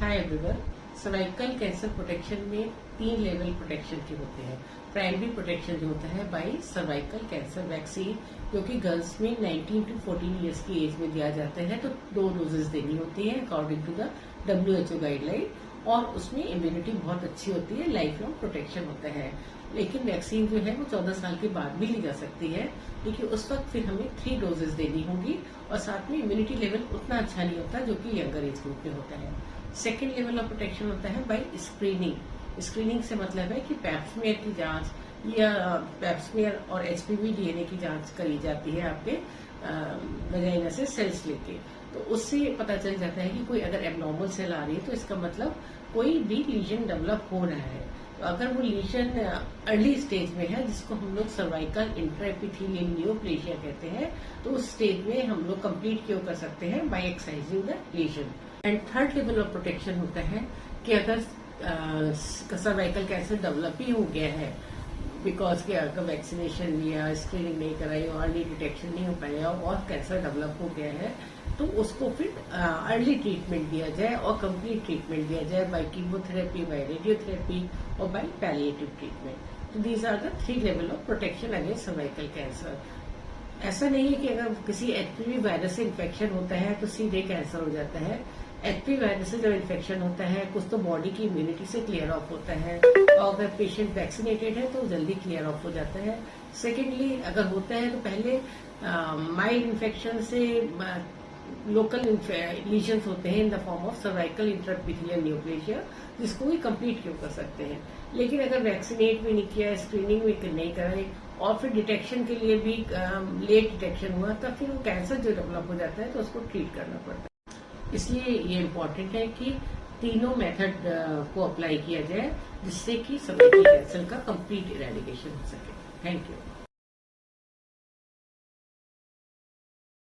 Hi everyone. Cervical cancer protection में 3 level protection के होते हैं। प्राइमरी प्रोटेक्शन जो होता है बाय सर्वाइकल कैंसर वैक्सीन, जो कि गर्ल्स में 19 to 14 ईयर्स की एज में दिया जाता है। तो 2 डोजेस देनी होती है according to the WHO guideline, और उसमें इम्यूनिटी बहुत अच्छी होती है, लाइफ लॉन्ग प्रोटेक्शन होता है। लेकिन वैक्सीन जो है वो 14 साल के बाद भी ली जा सकती है, लेकिन उस वक्त फिर हमें 3 डोजेस देनी होंगी, और साथ में इम्यूनिटी लेवल उतना अच्छा नहीं होता जो कि यंगर एज ग्रुप में होता है। सेकेंड लेवल ऑफ प्रोटेक्शन होता है बाय स्क्रीनिंग। स्क्रीनिंग से मतलब है कि पैप्समियर की जांच या पैप्समियर और HPV DNA की जांच करी जाती है आपके वजाइना से सेल्स लेके। तो उससे पता चल जाता है कि कोई अगर एबनॉर्मल सेल आ रही है तो इसका मतलब कोई भी लीजन डेवलप हो रहा है। तो अगर वो लीजन अर्ली स्टेज में है, जिसको हम लोग सर्वाइकल इंट्राएपिथेलियल नियोप्लेशिया कहते हैं, तो उस स्टेज में हम लोग कंप्लीट क्योर कर सकते हैं by excising the lesion. And third level of protection होता है कि अगर सर्वाइकल कैंसर डेवलप ही हो गया है, बिकॉज के अगर वैक्सीनेशन लिया, स्क्रीनिंग नहीं कराई और अर्ली डिटेक्शन नहीं हो पाया और कैंसर डेवलप हो गया है, तो उसको फिर अर्ली ट्रीटमेंट दिया जाए और कंप्लीट ट्रीटमेंट दिया जाए बाय कीमोथेरेपी, बाय रेडियोथेरेपी और बाय पैलिएटिव ट्रीटमेंट। तो these are the 3 level of protection against cervical cancer. ऐसा नहीं है कि अगर किसी HPV वायरस से इन्फेक्शन होता है तो सीधे कैंसर हो जाता है। HPV वायरस से जब इन्फेक्शन होता है, कुछ तो बॉडी की इम्यूनिटी से क्लियर ऑफ होता है, और अगर पेशेंट वैक्सीनेटेड है तो जल्दी क्लियर ऑफ हो जाता है। सेकेंडली, अगर होता है तो पहले माइल्ड इन्फेक्शन से लोकल लीजन्स होते हैं in the form of cervical intraepithelial neoplasia, जिसको भी कंप्लीट क्योर कर सकते हैं। लेकिन अगर वैक्सीनेट भी नहीं किया, स्क्रीनिंग भी नहीं कराई और फिर डिटेक्शन के लिए भी लेट डिटेक्शन हुआ, तब फिर वो कैंसर जो डेवलप हो जाता है तो उसको ट्रीट करना पड़ता है। इसलिए ये इम्पोर्टेंट है कि तीनों मेथड को अप्लाई किया जाए, जिससे कि सर्वाइकल कैंसर का कंप्लीट इरेडिकेशन हो सके। Thank you.